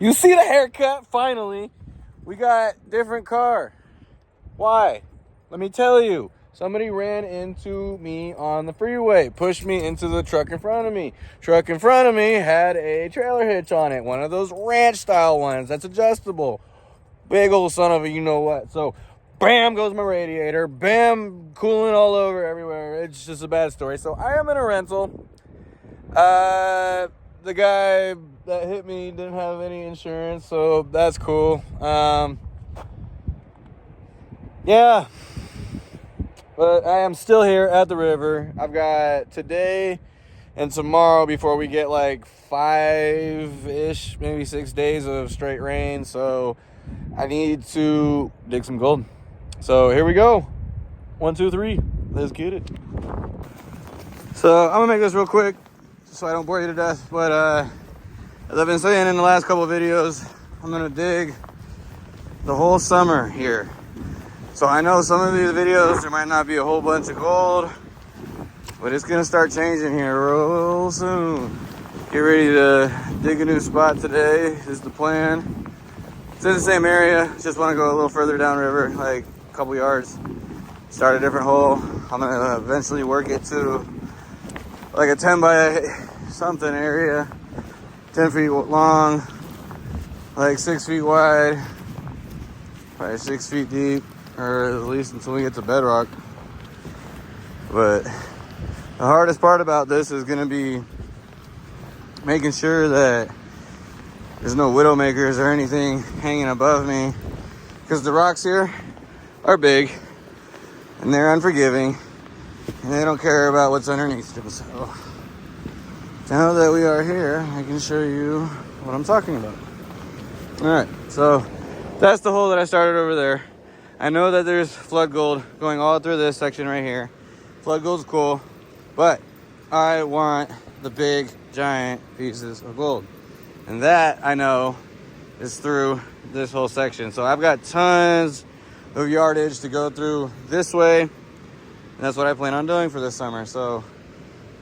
You see the haircut, finally. We got different car. Why? Let me tell you. Somebody ran into me on the freeway, pushed me into the truck in front of me. Truck in front of me had a trailer hitch on it, one of those ranch style ones that's adjustable. Big old son of a you know what. So bam goes my radiator, bam, cooling all over everywhere. It's just a bad story. So I am in a rental. The guy that hit me didn't have any insurance, so that's cool. Yeah, but I am still here at the river. I've got today and tomorrow before we get like 5-ish, maybe 6 days of straight rain. So I need to dig some gold. So here we go. 1, 2, 3. Let's get it. So I'm gonna make this real quick so I don't bore you to death. But as I've been saying in the last couple of videos, I'm gonna dig the whole summer here. So I know some of these videos, there might not be a whole bunch of gold, but it's gonna start changing here real soon. Get ready to dig a new spot today is the plan. It's in the same area, just wanna go a little further downriver, like a couple yards. Start a different hole. I'm gonna eventually work it to like a 10 by something area, 10 feet long, like 6 feet wide, probably 6 feet deep, or at least until we get to bedrock. But the hardest part about this is gonna be making sure that there's no widowmakers or anything hanging above me, because the rocks here are big and they're unforgiving and they don't care about what's underneath them. So now that we are here, I can show you what I'm talking about. All right, so that's the hole that I started over there. I know that there's flood gold going all through this section right here. Flood gold's cool, but I want the big giant pieces of gold, and that I know is through this whole section. So I've got tons of yardage to go through this way, and that's what I plan on doing for this summer. So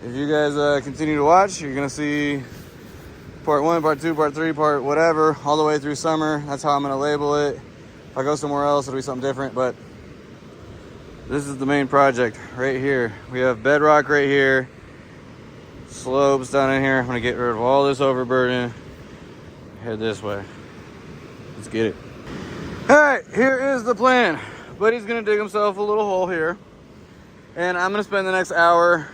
if you guys continue to watch, you're gonna see part 1, part 2, part 3, part whatever, all the way through summer. That's how I'm gonna label it. If I go somewhere else, it'll be something different, but this is the main project right here. We have bedrock right here, slopes down in here. I'm gonna get rid of all this overburden, head this way. Let's get it. All right, here is the plan. Buddy's gonna dig himself a little hole here, and I'm gonna spend the next hour.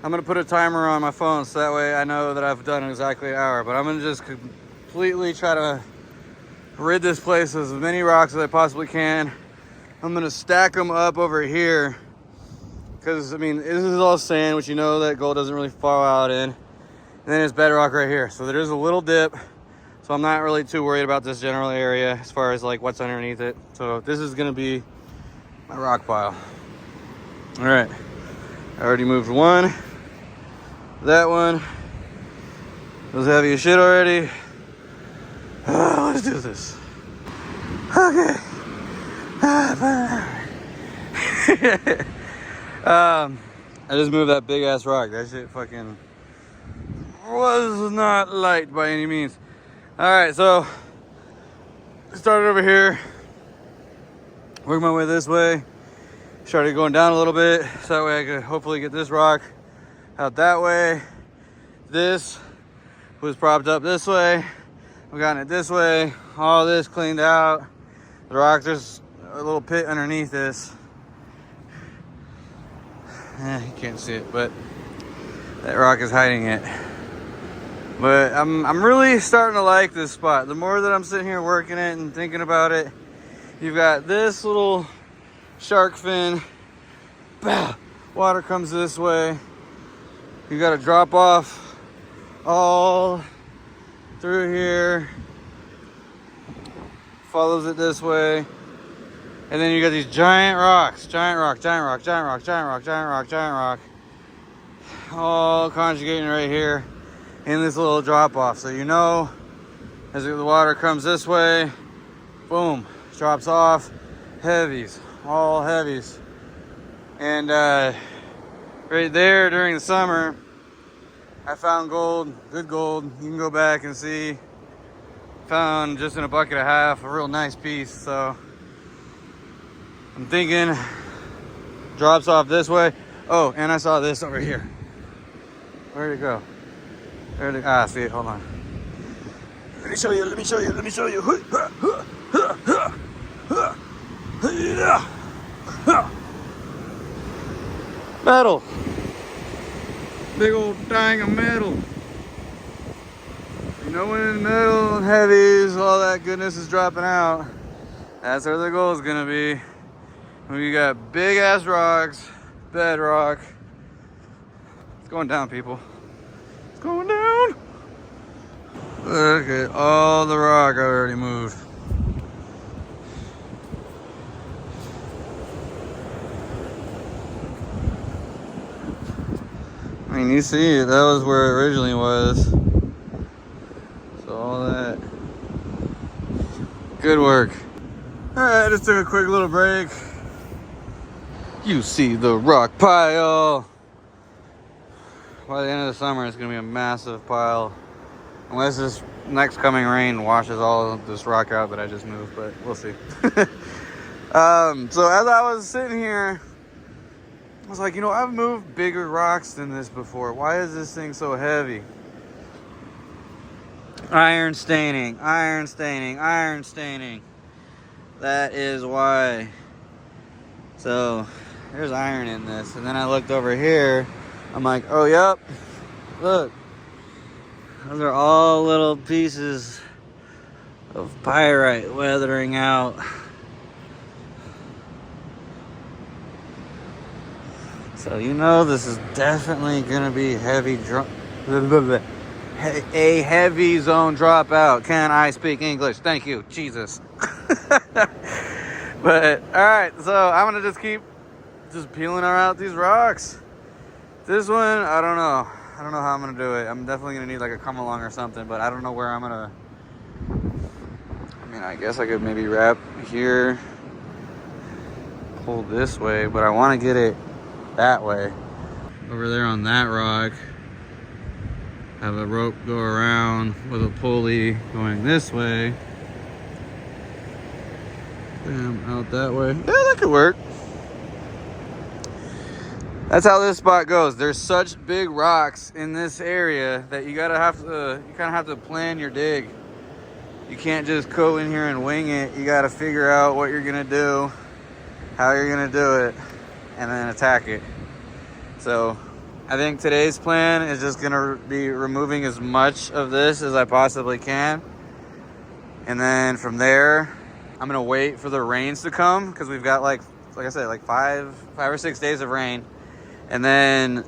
I'm gonna put a timer on my phone so that way I know that I've done exactly an hour, but I'm gonna just completely try to rid this place of as many rocks as I possibly can. I'm gonna stack them up over here, because I mean, this is all sand, which you know that gold doesn't really fall out in. And then there's bedrock right here. So there is a little dip. So I'm not really too worried about this general area as far as like what's underneath it. So this is gonna be my rock pile. All right, I already moved one. That one was heavy as shit already. Let's do this. Okay. I just moved that big ass rock. That shit fucking was not light by any means. All right, so started over here, worked my way this way, started going down a little bit so that way I could hopefully get this rock out that way. This was propped up this way. We've gotten it this way. All this cleaned out. The rock, there's a little pit underneath this. You can't see it, but that rock is hiding it. But I'm really starting to like this spot. The more that I'm sitting here working it and thinking about it, you've got this little shark fin. Bah, water comes this way. You got to drop off all through here. Follows it this way. And then you got these giant rocks. Giant rock, giant rock, giant rock, giant rock, giant rock, giant rock. All conjugating right here in this little drop off. So you know, as the water comes this way, boom, drops off. Heavies, all heavies. And right there during the summer, I found gold, good gold. You can go back and see found just in a bucket and a half a real nice piece. So I'm thinking drops off this way. Oh, and I saw this over here. Where'd it go? There it is. Ah, see it. Hold on. Let me show you. Let me show you. Let me show you. Metal. Big old dang of metal. You know when metal and heavies, all that goodness is dropping out, that's where the goal is gonna be. When you got big ass rocks, bedrock. It's going down, people. It's going down. Look at all the rock I already moved. I mean, you see, that was where it originally was. So all that. Good work. All right, I just took a quick little break. You see the rock pile. By the end of the summer, it's gonna be a massive pile. Unless this next coming rain washes all of this rock out that I just moved, but we'll see. So as I was sitting here, I was like, you know, I've moved bigger rocks than this before. Why is this thing so heavy? Iron staining, iron staining, iron staining. That is why. So there's iron in this. And then I looked over here. I'm like, oh, yep. Look. Those are all little pieces of pyrite weathering out. So you know this is definitely gonna be heavy a heavy zone dropout. Can I speak English? Thank you, Jesus. But all right, so I'm gonna just keep peeling out these rocks. This one, I don't know how I'm gonna do it. I'm definitely gonna need like a come along or something, but I don't know where I'm gonna. I mean, I guess I could maybe wrap here, pull this way, but I want to get it that way. Over there on that rock, have a rope go around with a pulley going this way. Bam, out that way. Yeah, that could work. That's how this spot goes. There's such big rocks in this area that you kind of have to plan your dig. You can't just go in here and wing it. You got to figure out what you're gonna do, how you're gonna do it, and then attack it. So I think today's plan is just gonna be removing as much of this as I possibly can. And then from there, I'm gonna wait for the rains to come, because we've got like I said, like five or 6 days of rain. And then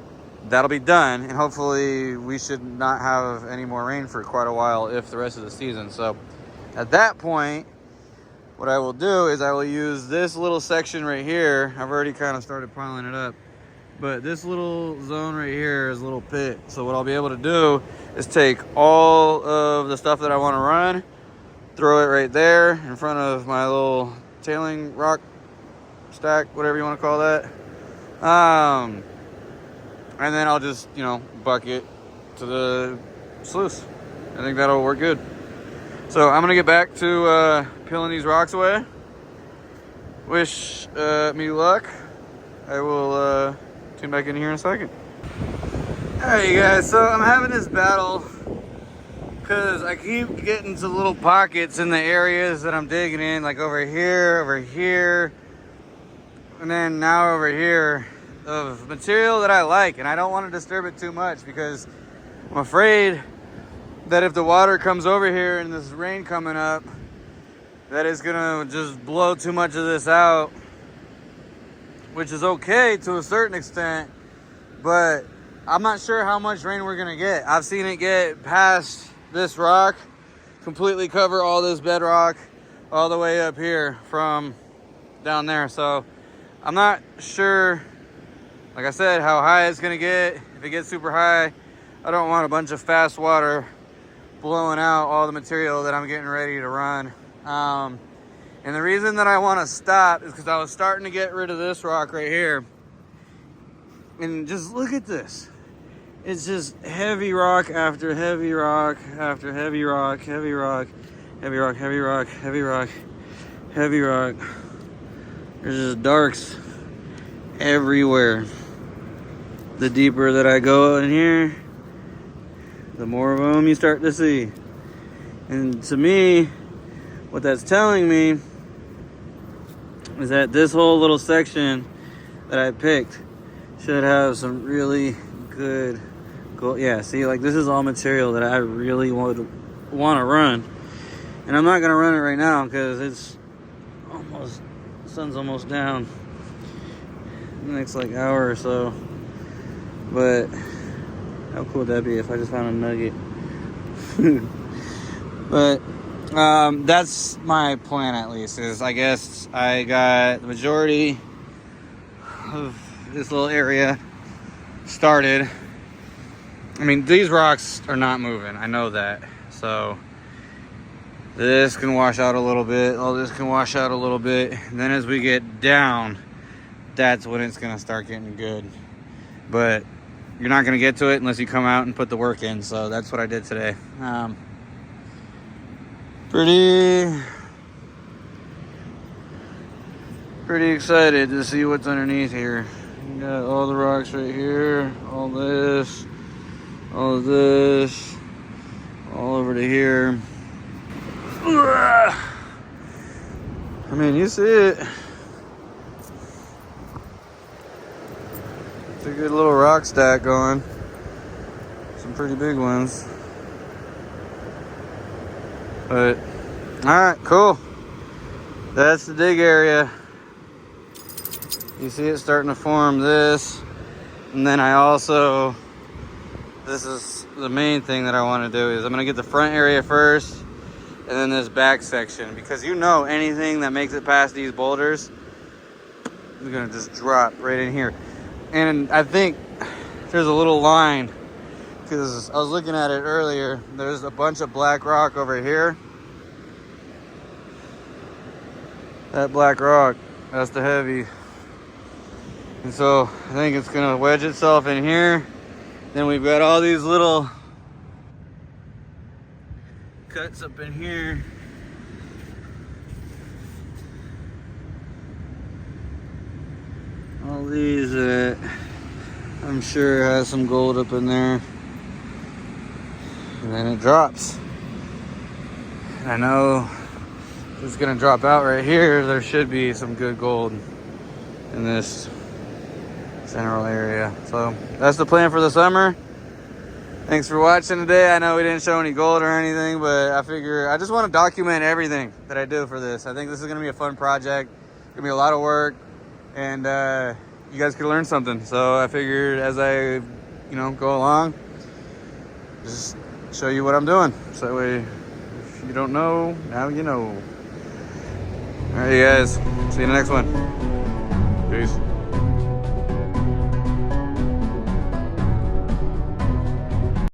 that'll be done, and hopefully we should not have any more rain for quite a while, if the rest of the season. So at that point, what I will do is I will use this little section right here. I've already kind of started piling it up, but this little zone right here is a little pit. So what I'll be able to do is take all of the stuff that I want to run, throw it right there in front of my little tailing rock stack, whatever you want to call that. And then I'll just, bucket to the sluice. I think that'll work good. So I'm gonna get back to peeling these rocks away. Wish me luck. I will tune back in here in a second. Alright, you guys, so I'm having this battle because I keep getting to little pockets in the areas that I'm digging in, like over here, and then now over here, of material that I like, and I don't want to disturb it too much, because I'm afraid that if the water comes over here and this rain coming up, that it's gonna just blow too much of this out, which is okay to a certain extent, but I'm not sure how much rain we're gonna get. I've seen it get past this rock, completely cover all this bedrock all the way up here from down there. So I'm not sure, like I said, how high it's gonna get. If it gets super high, I don't want a bunch of fast water blowing out all the material that I'm getting ready to run. And the reason that I want to stop is because I was starting to get rid of this rock right here. And just look at this. It's just heavy rock after heavy rock after heavy rock, heavy rock. Heavy rock, heavy rock, heavy rock, heavy rock. There's just darks everywhere. The deeper that I go in here, the more of them you start to see. And to me, what that's telling me is that this whole little section that I picked should have some really good gold. Yeah, see, like this is all material that I really want to run. And I'm not going to run it right now because it's almost, the sun's almost down. The next like hour or so. But how cool would that be if I just found a nugget? But that's my plan, at least, is I guess I got the majority of this little area started. I mean, these rocks are not moving. I know that. So this can wash out a little bit. All this can wash out a little bit. And then as we get down, that's when it's going to start getting good. But you're not going to get to it unless you come out and put the work in. So that's what I did today. Pretty excited to see what's underneath here. You got all the rocks right here, all this, all of this, all over to here. I mean, you see it. It's a good little rock stack going. Some pretty big ones. But, alright, cool. That's the dig area. You see it starting to form this. And then I also, this is the main thing that I want to do, is I'm going to get the front area first. And then this back section. Because you know anything that makes it past these boulders is going to just drop right in here. And I think there's a little line, because I was looking at it earlier. There's a bunch of black rock over here. That black rock, that's the heavy. And so I think it's gonna wedge itself in here. Then we've got all these little cuts up in here. All these that I'm sure has some gold up in there. And then it drops. I know it's gonna drop out right here. There should be some good gold in this general area. So that's the plan for the summer. Thanks for watching today. I know we didn't show any gold or anything, but I figure I just want to document everything that I do for this. I think this is gonna be a fun project. It's gonna be a lot of work, and you guys could learn something. So I figured as I go along, just show you what I'm doing. So that way, if you don't know, now you know. All right, you guys. See you in the next one. Peace.